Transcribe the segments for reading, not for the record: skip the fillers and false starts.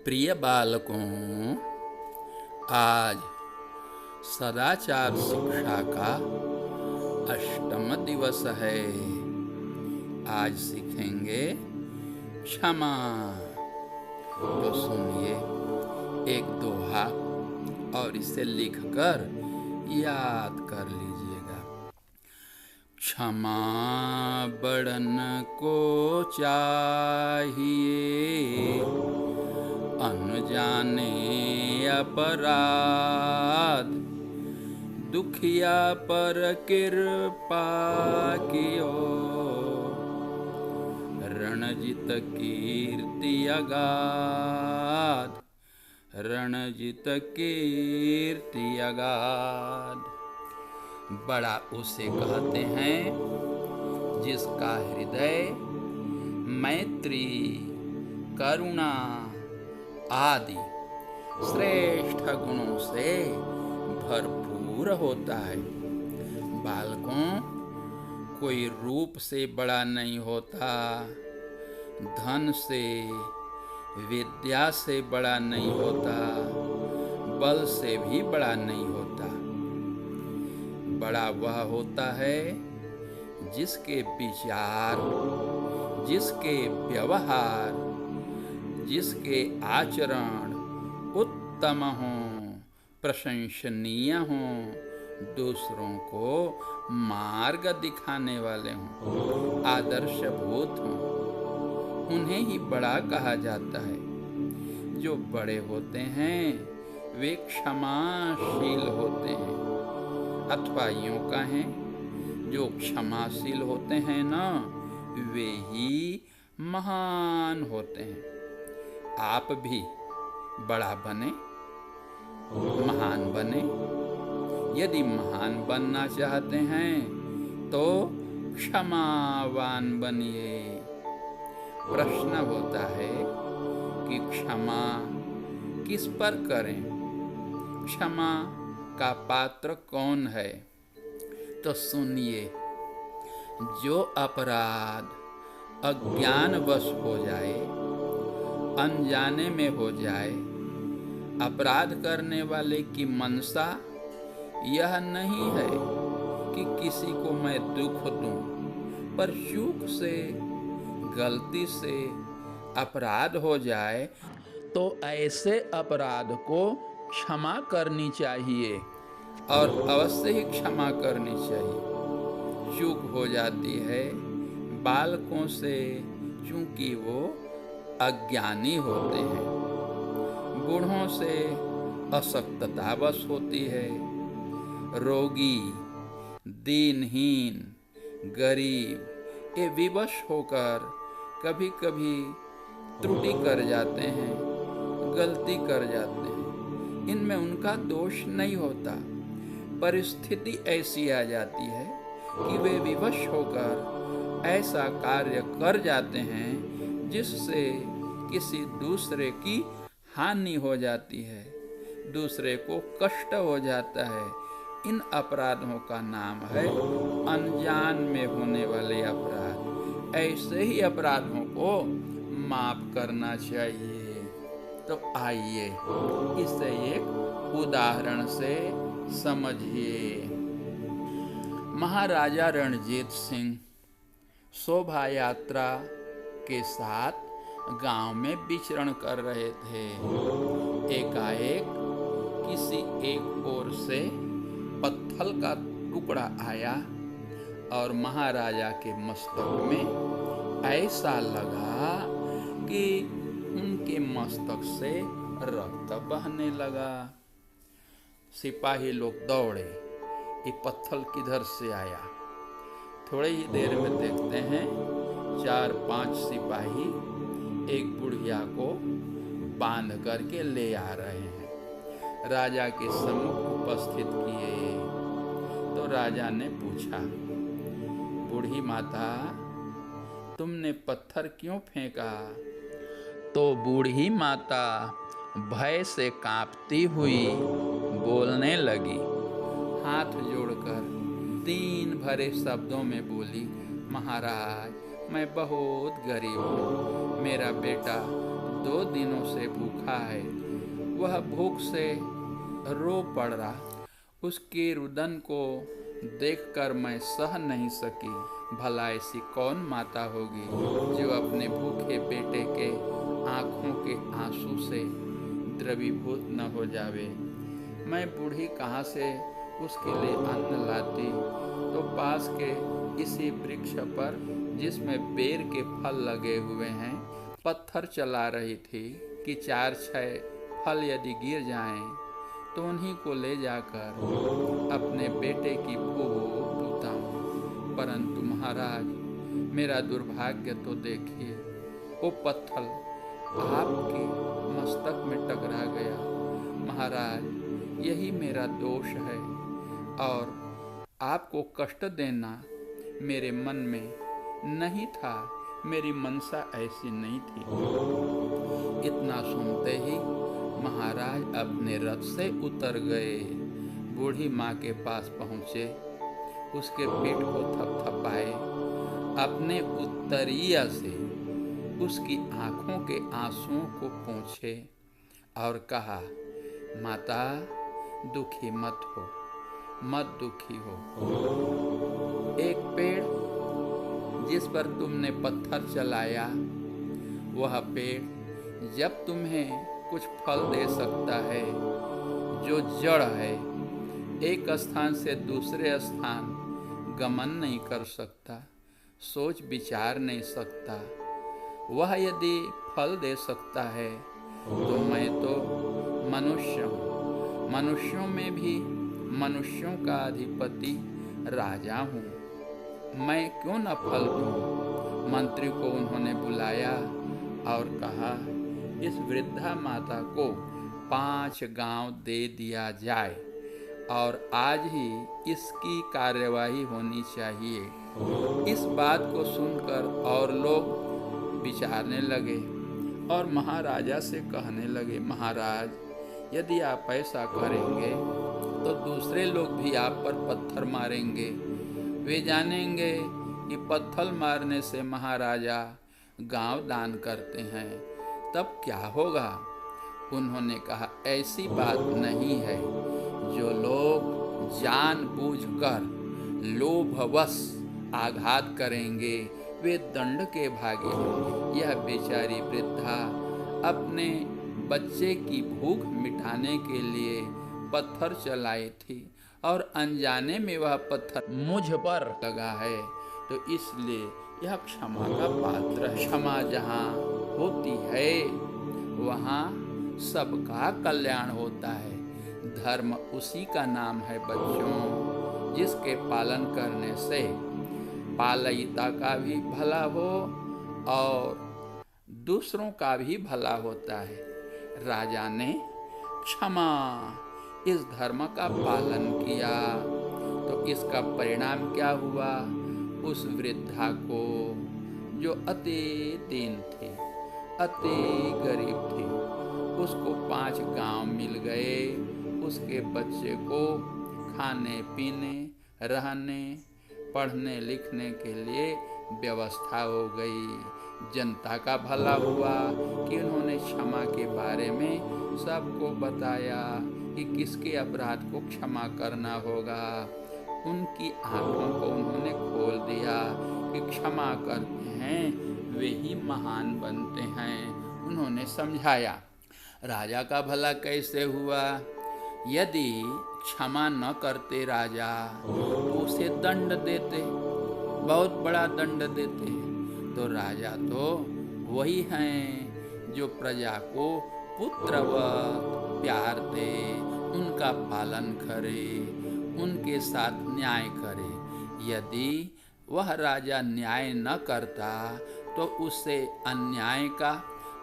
प्रिय बालकों, आज सदाचार शिक्षा का 8वां दिवस है। आज सीखेंगे क्षमा। तो सुनिए एक दोहा और इसे लिखकर याद कर लीजिएगा। क्षमा बड़न को चाहिए, अनजाने अपराध, दुखिया पर कृपा कियो, रणजित कीर्ति अगाध, रणजित कीर्ति अगाध। बड़ा उसे कहते हैं जिसका हृदय मैत्री, करुणा आदि श्रेष्ठ गुणों से भरपूर होता है। बालकों, कोई रूप से बड़ा नहीं होता, धन से, विद्या से बड़ा नहीं होता, बल से भी बड़ा नहीं होता। बड़ा वह होता है जिसके विचार, जिसके व्यवहार, जिसके आचरण उत्तम हों, प्रशंसनीय हों, दूसरों को मार्ग दिखाने वाले हों, आदर्शभूत हों, उन्हें ही बड़ा कहा जाता है। जो बड़े होते हैं वे क्षमाशील होते हैं, अथवा यूं कहें जो क्षमाशील होते हैं ना, वे ही महान होते हैं। आप भी बड़ा बने, महान बने। यदि महान बनना चाहते हैं तो क्षमावान बनिए। प्रश्न होता है कि क्षमा किस पर करें, क्षमा का पात्र कौन है? तो सुनिए, जो अपराध अज्ञानवश हो जाए, अनजाने में हो जाए, अपराध करने वाले की मनसा यह नहीं है कि किसी को मैं दुख दूं, पर चूक से, गलती से अपराध हो जाए तो ऐसे अपराध को क्षमा करनी चाहिए और अवश्य ही क्षमा करनी चाहिए। चूक हो जाती है बालकों से, चूंकि वो अज्ञानी होते हैं। बूढ़ों से अशक्ततावश होती है। रोगी, दीनहीन, गरीब ये विवश होकर कभी कभी त्रुटि कर जाते हैं, गलती कर जाते हैं। इनमें उनका दोष नहीं होता, परिस्थिति ऐसी आ जाती है कि वे विवश होकर ऐसा कार्य कर जाते हैं जिससे किसी दूसरे की हानि हो जाती है, दूसरे को कष्ट हो जाता है। इन अपराधों का नाम है अनजान में होने वाले अपराध। ऐसे ही अपराधों को माफ करना चाहिए। तो आइए इसे एक उदाहरण से समझिए। महाराजा रणजीत सिंह शोभा यात्रा के साथ गांव में विचरण कर रहे थे। एकाएक किसी एक ओर से पत्थर का टुकड़ा आया और महाराजा के मस्तक में ऐसा लगा कि उनके मस्तक से रक्त बहने लगा। सिपाही लोग दौड़े, ये पत्थर किधर से आया? थोड़ी ही देर में देखते हैं 4-5 सिपाही एक बुढ़िया को बांध करके ले आ रहे हैं। राजा के सम्मुख उपस्थित किए तो राजा ने पूछा, बूढ़ी माता, तुमने पत्थर क्यों फेंका? तो बूढ़ी माता भय से कांपती हुई बोलने लगी, हाथ जोड़कर दीन भरे शब्दों में बोली, महाराज मैं बहुत गरीब हूँ। मेरा बेटा 2 2 दिनों से भूखा है। वह भूख से रो पड़ा। उसके रुदन को देखकर मैं सह नहीं सकी। भला ऐसी कौन माता होगी जो अपने भूखे बेटे के आँखों के आंसू से द्रवीभूत न हो जावे। मैं बूढ़ी कहाँ से उसके लिए अन्न लाती, तो पास के इसी वृक्ष पर जिसमें बेर के फल लगे हुए हैं पत्थर चला रही थी कि 4-6 फल यदि गिर जाएं तो उन्हीं को ले जाकर अपने बेटे की भूख बुताऊं। परंतु महाराज, मेरा दुर्भाग्य तो देखिए, वो पत्थर आपके मस्तक में टकरा गया। महाराज, यही मेरा दोष है और आपको कष्ट देना मेरे मन में नहीं था, मेरी मनसा ऐसी नहीं थी। इतना सुनते ही महाराज अपने रथ से उतर गए। बूढ़ी माँ के पास पहुँचे, उसके पीठ को थपथपाए, अपने उत्तरीय से उसकी आँखों के आंसुओं को पोंछे और कहा, माता, दुखी मत हो, मत दुखी हो। एक पेड़ जिस पर तुमने पत्थर चलाया, वह पेड़ जब तुम्हें कुछ फल दे सकता है, जो जड़ है, एक स्थान से दूसरे स्थान गमन नहीं कर सकता, सोच विचार नहीं सकता, वह यदि फल दे सकता है तो मैं तो मनुष्य हूँ, मनुष्यों में भी मनुष्यों का अधिपति राजा हूँ, मैं क्यों न फल दूँ। मंत्री को उन्होंने बुलाया और कहा, इस वृद्धा माता को 5 गांव दे दिया जाए और आज ही इसकी कार्यवाही होनी चाहिए। इस बात को सुनकर और लोग विचारने लगे और महाराजा से कहने लगे, महाराज, यदि आप ऐसा करेंगे तो दूसरे लोग भी आप पर पत्थर मारेंगे। वे जानेंगे कि पत्थर मारने से महाराजा गांव दान करते हैं, तब क्या होगा। उन्होंने कहा, ऐसी बात नहीं है। जो लोग जानबूझकर लोभवश आघात करेंगे वे दंड के भागी होंगे। यह बेचारी वृद्धा अपने बच्चे की भूख मिटाने के लिए पत्थर चलाई थी और अनजाने में वह पत्थर मुझ पर लगा है, तो इसलिए यह क्षमा का पात्र है। क्षमा जहाँ होती है वहाँ सबका कल्याण होता है। धर्म उसी का नाम है बच्चों, जिसके पालन करने से पालयिता का भी भला हो और दूसरों का भी भला होता है। राजा ने क्षमा इस धर्म का पालन किया तो इसका परिणाम क्या हुआ। उस वृद्धा को, जो अति दीन थी, अति गरीब थी, उसको 5 गांव मिल गए। उसके बच्चे को खाने पीने, रहने, पढ़ने लिखने के लिए व्यवस्था हो गई। जनता का भला हुआ कि उन्होंने क्षमा के बारे में सबको बताया कि किसके अपराध को क्षमा करना होगा। उनकी आँखों को उन्होंने खोल दिया कि क्षमा करते हैं वे ही महान बनते हैं। उन्होंने समझाया राजा का भला कैसे हुआ। यदि क्षमा न करते राजा तो उसे दंड देते, बहुत बड़ा दंड देते। तो राजा तो वही हैं जो प्रजा को पुत्रवत प्यार दे, उनका पालन करे, उनके साथ न्याय करे। यदि वह राजा न्याय न करता तो उससे अन्याय का,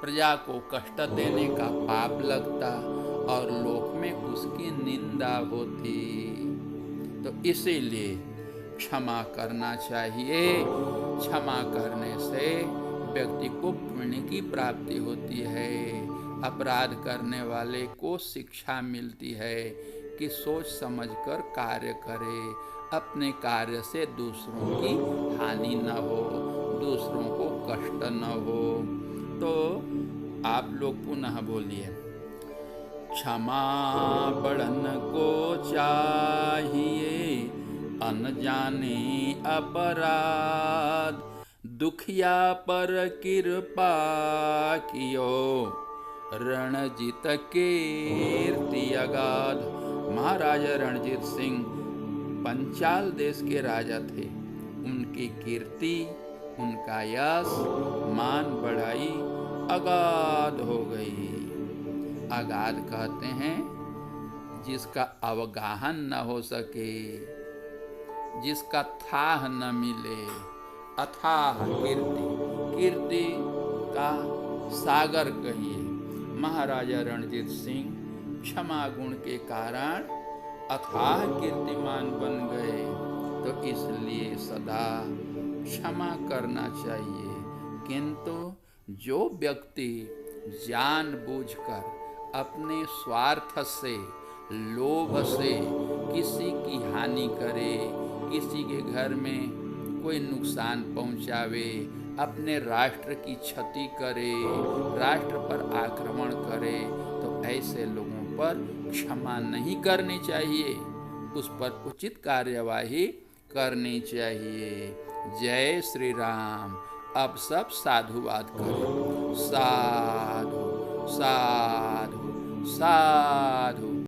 प्रजा को कष्ट देने का पाप लगता और लोक में उसकी निंदा होती। तो इसीलिए क्षमा करना चाहिए। क्षमा करने से व्यक्ति को पुण्य की प्राप्ति होती है। अपराध करने वाले को शिक्षा मिलती है कि सोच समझकर कार्य करे, अपने कार्य से दूसरों की हानि न हो, दूसरों को कष्ट न हो। तो आप लोग पुनः बोलिए। क्षमा बड़न को चाहिए, अनजाने अपराध, दुखिया पर कृपा कियो, रणजीत कीर्ति अगाध। महाराजा रणजीत सिंह पंचाल देश के राजा थे। उनकी कीर्ति, उनका यश, मान बढ़ाई अगाध हो गई। अगाध कहते हैं जिसका अवगाहन न हो सके, जिसका थाह न मिले। अथाह कीर्ति, कीर्ति का सागर कहिए। महाराजा रणजीत सिंह क्षमा गुण के कारण अथाह कीर्तिमान बन गए। तो इसलिए सदा क्षमा करना चाहिए। किंतु जो व्यक्ति जानबूझकर अपने स्वार्थ से, लोभ से किसी की हानि करे, किसी के घर में कोई नुकसान पहुंचावे, अपने राष्ट्र की क्षति करे, राष्ट्र पर आक्रमण करे, तो ऐसे लोगों पर क्षमा नहीं करनी चाहिए, उस पर उचित कार्यवाही करनी चाहिए। जय श्री राम। अब सब साधुवाद करो। साधु साधु साधु।